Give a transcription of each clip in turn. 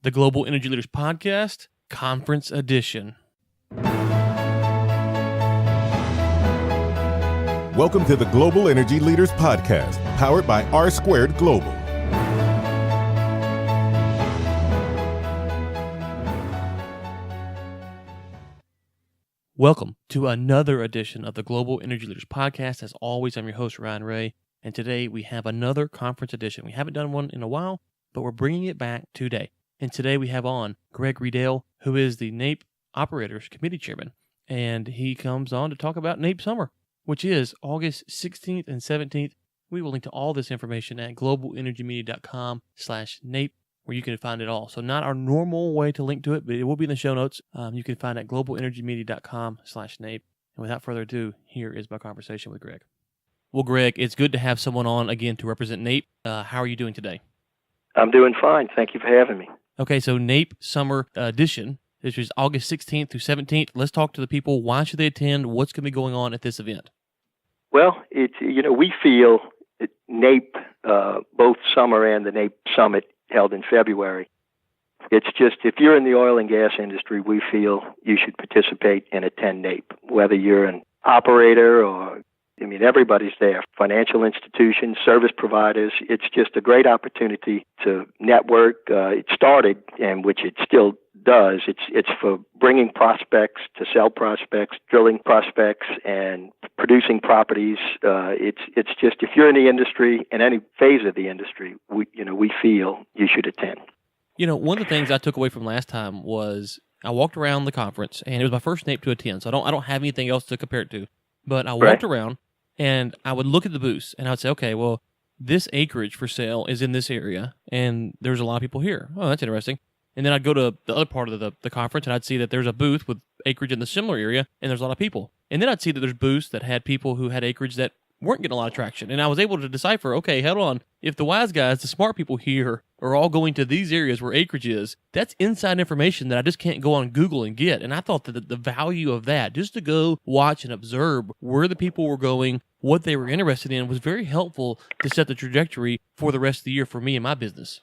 the Global Energy Leaders Podcast, Conference Edition. Welcome to the Global Energy Leaders Podcast, powered by R Squared Global. Welcome to another edition of the Global Energy Leaders Podcast. As always, I'm your host, Ryan Ray, and today we have another conference edition. We haven't done one in a while, but we're bringing it back today. And today we have on Greg Riedl, who is the NAPE Operators Committee Chairman, and he comes on to talk about NAPE Summer, which is August 16th and 17th. We will link to all this information at globalenergymedia.com/NAPE, where you can find it all. So not our normal way to link to it, but it will be in the show notes. You can find it at globalenergymedia.com/NAPE. And without further ado, here is my conversation with Greg. Well, Greg, it's good to have someone on again to represent NAPE. How are you doing today? I'm doing fine. Thank you for having me. Okay, so NAPE Summer Edition, which is August 16th through 17th. Let's talk to the people. Why should they attend? What's going to be going on at this event? Well, we feel that NAPE, both summer and the NAPE Summit held in February, it's just, if you're in the oil and gas industry, we feel you should participate and attend NAPE, whether you're an operator or, everybody's there. Financial institutions, service providers. It's just a great opportunity to network. It started, and which it still does. It's for bringing prospects to sell prospects, drilling prospects, and producing properties. It's just, if you're in the industry, in any phase of the industry, we feel you should attend. One of the things I took away from last time was I walked around the conference, and it was my first NAPE to attend, so I don't have anything else to compare it to. But I walked around, and I would look at the booths, and I would say, okay, well, this acreage for sale is in this area, and there's a lot of people here. Oh, that's interesting. And then I'd go to the other part of the conference, and I'd see that there's a booth with acreage in the similar area, and there's a lot of people. And then I'd see that there's booths that had people who had acreage that weren't getting a lot of traction. And I was able to decipher, okay, hold on. If the wise guys, the smart people here, are all going to these areas where acreage is, that's inside information that I just can't go on Google and get. And I thought that the value of that, just to go watch and observe where the people were going, what they were interested in, was very helpful to set the trajectory for the rest of the year for me and my business.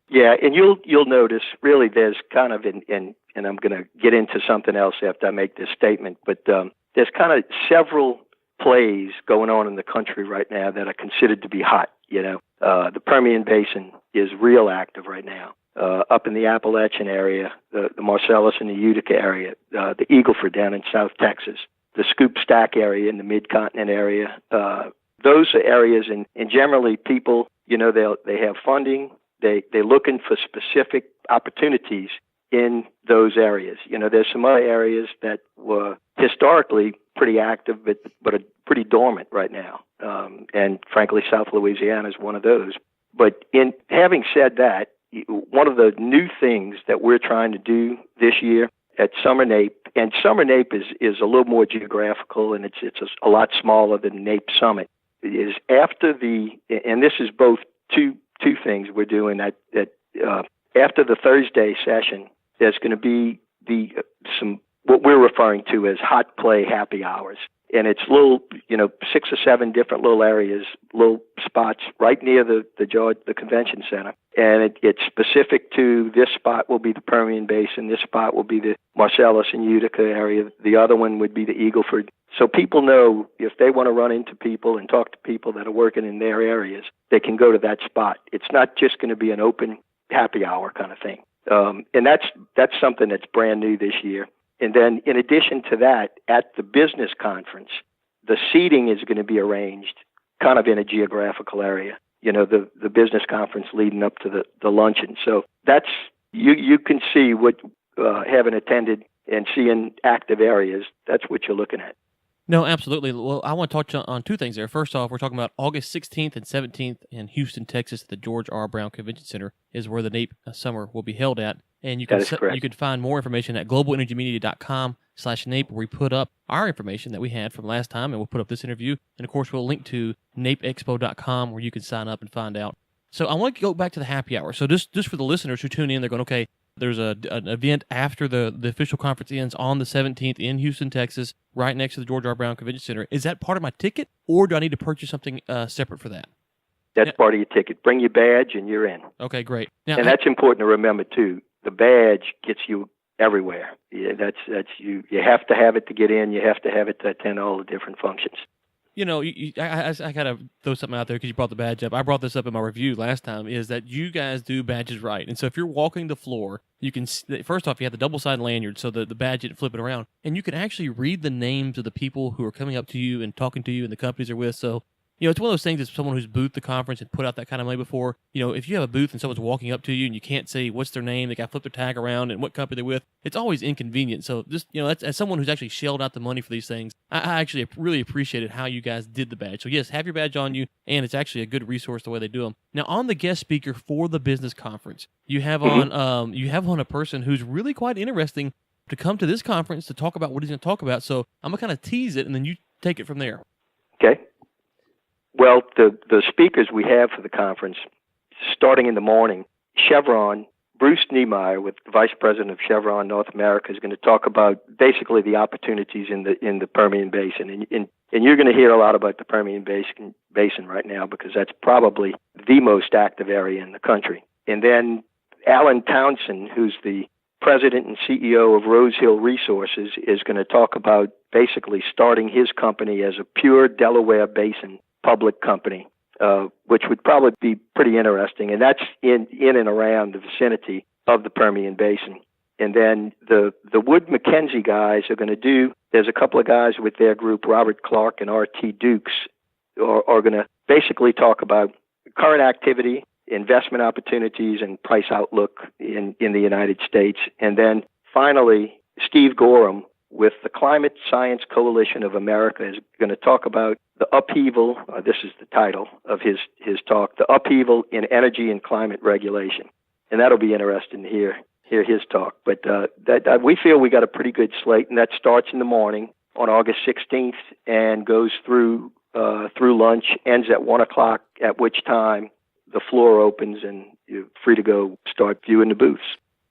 Yeah, and you'll notice, really, there's kind of, and I'm going to get into something else after I make this statement, but there's kind of several plays going on in the country right now that are considered to be hot. The Permian Basin is real active right now. Up in the Appalachian area, the Marcellus and the Utica area, the Eagle Ford down in South Texas, the Scoop Stack area in the Mid-Continent area. Those are areas, and generally people, they have funding. They're looking for specific opportunities in those areas. There's some other areas that were historically pretty active, but are pretty dormant right now. And frankly, South Louisiana is one of those. But in having said that, one of the new things that we're trying to do this year at Summer NAPE, and Summer NAPE is a little more geographical, and it's a lot smaller than NAPE Summit, is after and this is both two things we're doing that after the Thursday session, there's going to be some what we're referring to as hot play happy hours. And it's little, 6 or 7 different little areas, little spots right near the convention center. And it's specific to this spot will be the Permian Basin. This spot will be the Marcellus and Utica area. The other one would be the Eagle Ford. So people know if they want to run into people and talk to people that are working in their areas, they can go to that spot. It's not just going to be an open happy hour kind of thing. And that's something that's brand new this year. And then in addition to that, at the business conference, the seating is going to be arranged kind of in a geographical area, the business conference leading up to the luncheon. So that's, you can see what, having attended and seeing active areas, that's what you're looking at. No, absolutely. Well, I want to touch on two things there. First off, we're talking about August 16th and 17th in Houston, Texas, at the George R. Brown Convention Center is where the NAPE Summer will be held at. And you can find more information at globalenergymedia.com/NAPE, where we put up our information that we had from last time, and we'll put up this interview. And, of course, we'll link to napeexpo.com, where you can sign up and find out. So I want to go back to the happy hour. So just for the listeners who tune in, they're going, okay, there's an event after the official conference ends on the 17th in Houston, Texas, right next to the George R. Brown Convention Center. Is that part of my ticket, or do I need to purchase something separate for that? That's part of your ticket. Bring your badge and you're in. Okay, great. Now, and that's important to remember, too. the badge gets you everywhere. Yeah, that's you. You have to have it to get in. You have to have it to attend all the different functions. You know, I gotta throw something out there because you brought the badge up. I brought this up in my review last time. Is that you guys do badges right? And so if you're walking the floor, you can first off you have the double-sided lanyard, so the badge isn't flipping around, and you can actually read the names of the people who are coming up to you and talking to you and the companies they're with. So you know, it's one of those things. As someone who's booth the conference and put out that kind of money before, you know, if you have a booth and someone's walking up to you and you can't say what's their name, they got to flip their tag around and what company they're with, it's always inconvenient. So just, you know, that's, as someone who's actually shelled out the money for these things, I actually really appreciated how you guys did the badge. So yes, have your badge on you, and it's actually a good resource the way they do them. Now, on the guest speaker for the business conference, you have on a person who's really quite interesting to come to this conference to talk about what he's going to talk about. So I'm gonna kind of tease it, and then you take it from there. Okay. Well, the speakers we have for the conference, starting in the morning, Chevron, Bruce Niemeyer, with the Vice President of Chevron North America, is going to talk about basically the opportunities in the Permian Basin. And you're going to hear a lot about the Permian Basin right now because that's probably the most active area in the country. And then Alan Townsend, who's the President and CEO of Rose Hill Resources, is going to talk about basically starting his company as a pure Delaware Basin public company, which would probably be pretty interesting. And that's in and around the vicinity of the Permian Basin. And then the Wood Mackenzie guys are going to do, there's a couple of guys with their group, Robert Clark and R.T. Dukes, are going to basically talk about current activity, investment opportunities, and price outlook in the United States. And then finally, Steve Gorham with the Climate Science Coalition of America is going to talk about the upheaval, this is the title of his talk, the upheaval in energy and climate regulation. And that'll be interesting to hear his talk. But that we feel we got a pretty good slate, and that starts in the morning on August 16th and goes through lunch, ends at 1 o'clock, at which time the floor opens and you're free to go start viewing the booths.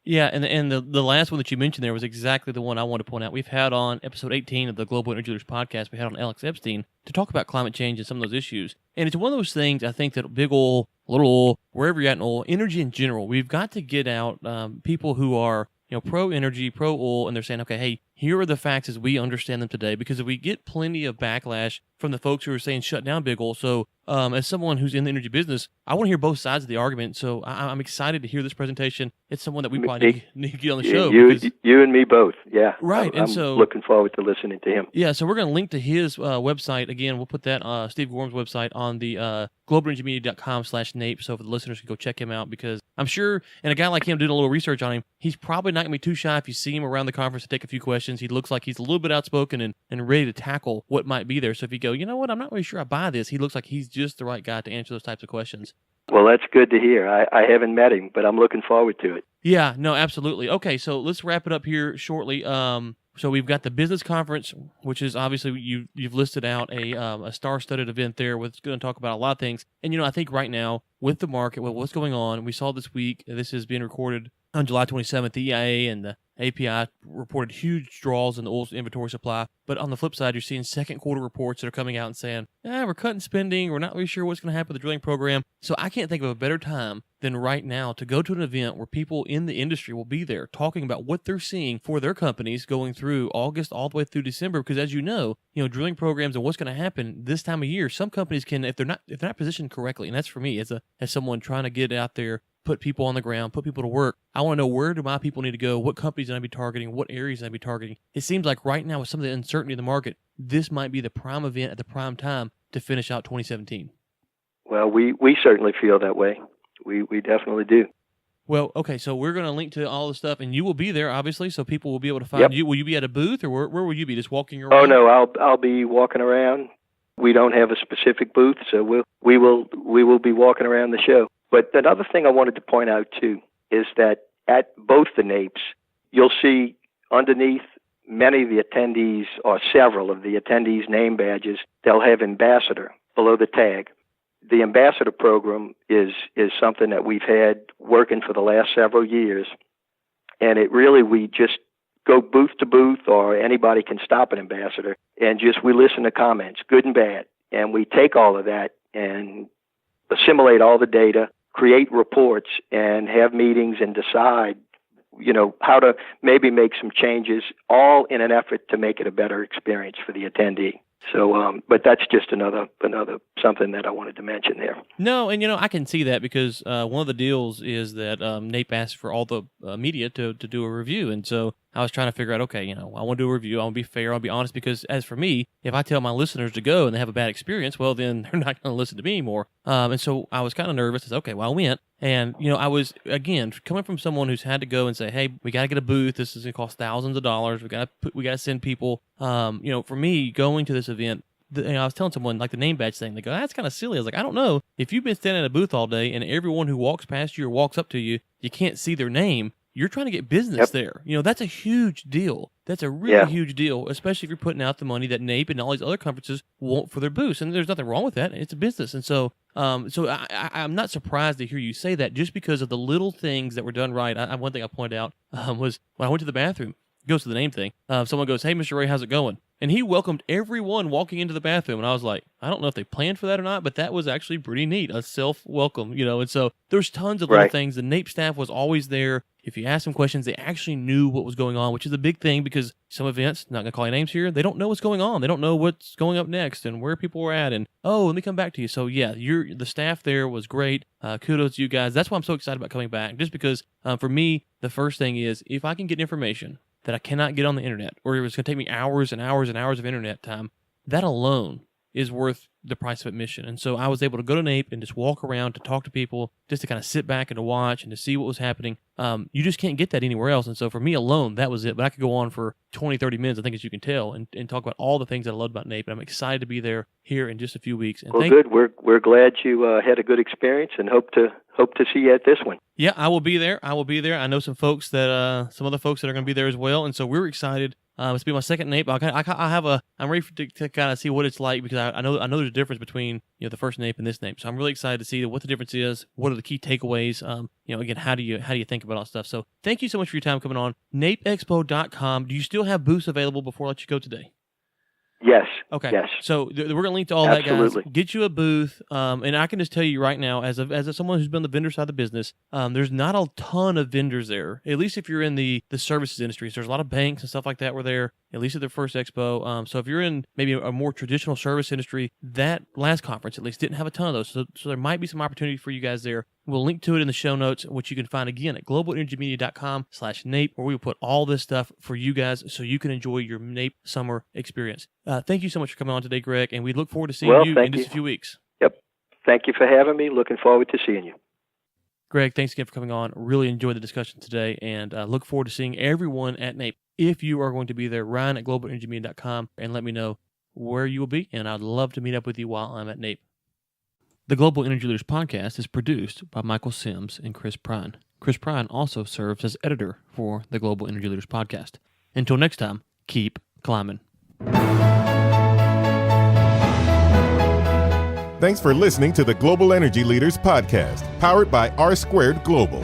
Yeah, and the last one that you mentioned there was exactly the one I want to point out. We've had on episode 18 of the Global Energy Leaders podcast, we had on Alex Epstein to talk about climate change and some of those issues. And it's one of those things, I think, that big oil, little oil, wherever you're at in oil, energy in general, we've got to get out people who are, you know, pro-energy, pro-oil, and they're saying, okay, hey, here are the facts as we understand them today, because if we get plenty of backlash from the folks who are saying shut down big oil, so as someone who's in the energy business, I want to hear both sides of the argument, so I'm excited to hear this presentation. It's someone that we probably need to get on the show. You and me both, yeah. Right, I'm looking forward to listening to him. Yeah, so we're going to link to his website. Again, we'll put that, Steve Gorham's website, on the globalenergymedia.com/NAPE, so for the listeners can go check him out, because I'm sure, and a guy like him doing a little research on him, he's probably not going to be too shy if you see him around the conference to take a few questions. He looks like he's a little bit outspoken and ready to tackle what might be there. So if you go, you know what, I'm not really sure I buy this, he looks like he's just the right guy to answer those types of questions. Well, that's good to hear. I haven't met him, but I'm looking forward to it. Yeah, no, absolutely. Okay, so let's wrap it up here shortly. So we've got the business conference, which is obviously you've listed out a star-studded event there. It's going to talk about a lot of things. And, you know, I think right now with the market, with what's going on, we saw this week, this is being recorded on July 27th, the EIA and the API reported huge draws in the oil inventory supply. But on the flip side, you're seeing second quarter reports that are coming out and saying, we're cutting spending. We're not really sure what's going to happen with the drilling program. So I can't think of a better time than right now to go to an event where people in the industry will be there talking about what they're seeing for their companies going through August all the way through December. Because as you know, drilling programs and what's going to happen this time of year, some companies can, if they're not positioned correctly, and that's for me as someone trying to get out there, put people on the ground, put people to work. I want to know, where do my people need to go? What companies can I be targeting? What areas can I be targeting? It seems like right now, with some of the uncertainty in the market, this might be the prime event at the prime time to finish out 2017. Well, we certainly feel that way. We definitely do. Well, okay, so we're going to link to all the stuff, and you will be there, obviously, so people will be able to find you. Will you be at a booth, or where will you be? Just walking around? Oh no, I'll be walking around. We don't have a specific booth, so we will be walking around the show. But another thing I wanted to point out, too, is that at both the NAPEs, you'll see underneath many of the attendees, or several of the attendees' name badges, they'll have ambassador below the tag. The ambassador program is something that we've had working for the last several years, and we just go booth to booth, or anybody can stop an ambassador, and we listen to comments, good and bad, and we take all of that and assimilate all the data, create reports, and have meetings and decide how to maybe make some changes, all in an effort to make it a better experience for the attendee. So, but that's just another something that I wanted to mention there. No, and I can see that because one of the deals is that NAPE asked for all the media to do a review, and so I was trying to figure out, okay, I want to do a review, I want to be fair, I'll be honest, because as for me, if I tell my listeners to go and they have a bad experience, well, then they're not going to listen to me anymore. And so I was kind of nervous. I said, okay, well, I went, and I was, again, coming from someone who's had to go and say, hey, we got to get a booth. This is going to cost thousands of dollars. We got to send people. For me, going to this event, I was telling someone, like the name badge thing, they go, that's kind of silly. I was like, I don't know. If you've been standing at a booth all day and everyone who walks past you or walks up to you, you can't see their name, you're trying to get business there. That's a huge deal. That's a really huge deal, especially if you're putting out the money that NAPE and all these other conferences want for their booths. And there's nothing wrong with that. It's a business. And so I'm not surprised to hear you say that, just because of the little things that were done right. One thing I pointed out was when I went to the bathroom, it goes to the name thing. Someone goes, hey, Mr. Ray, how's it going? And he welcomed everyone walking into the bathroom. And I was like, I don't know if they planned for that or not, but that was actually pretty neat, a self-welcome, And so there's tons of little things. The NAPE staff was always there. If you ask them questions, they actually knew what was going on, which is a big thing, because some events, not going to call you names here, they don't know what's going on. They don't know what's going up next and where people were at. And, let me come back to you. So, yeah, the staff there was great. Kudos to you guys. That's why I'm so excited about coming back, just because for me, the first thing is, if I can get information that I cannot get on the internet, or it's going to take me hours and hours and hours of internet time, that alone is worth the price of admission. And so I was able to go to NAPE and just walk around to talk to people, just to kind of sit back and to watch and to see what was happening. You just can't get that anywhere else. And so for me alone, that was it. But I could go on for 20, 30 minutes, I think, as you can tell, and talk about all the things that I loved about NAPE. And I'm excited to be there here in just a few weeks. And good. We're glad you had a good experience, and hope to see you at this one. Yeah, I will be there. I know some folks that some other folks that are going to be there as well, and so we're excited. It's been my second NAPE. I'm ready to kind of see what it's like, because I know there's a difference between the first NAPE and this NAPE. So I'm really excited to see what the difference is. What are the key takeaways? Again, how do you think about all that stuff? So thank you so much for your time coming on. NAPEexpo.com. Do you still have booths available before I let you go today? Yes. Okay. Yes. So we're going to link to all Absolutely. that, guys. Get you a booth. And I can just tell you right now, as someone who's been on the vendor side of the business, there's not a ton of vendors there, at least if you're in the services industry. So there's a lot of banks and stuff like that were there, at least at their first expo. So if you're in maybe a more traditional service industry, that last conference at least didn't have a ton of those. So there might be some opportunity for you guys there. We'll link to it in the show notes, which you can find again at globalenergymedia.com/NAPE, where we will put all this stuff for you guys so you can enjoy your NAPE summer experience. Thank you so much for coming on today, Greg, and we look forward to seeing you in just a few weeks. Yep. Thank you for having me. Looking forward to seeing you. Greg, thanks again for coming on. Really enjoyed the discussion today, and look forward to seeing everyone at NAPE. If you are going to be there, Ryan at globalenergymedia.com, and let me know where you will be, and I'd love to meet up with you while I'm at NAPE. The Global Energy Leaders Podcast is produced by Michael Sims and Chris Prine. Chris Prine also serves as editor for the Global Energy Leaders Podcast. Until next time, keep climbing. Thanks for listening to the Global Energy Leaders Podcast, powered by R Squared Global.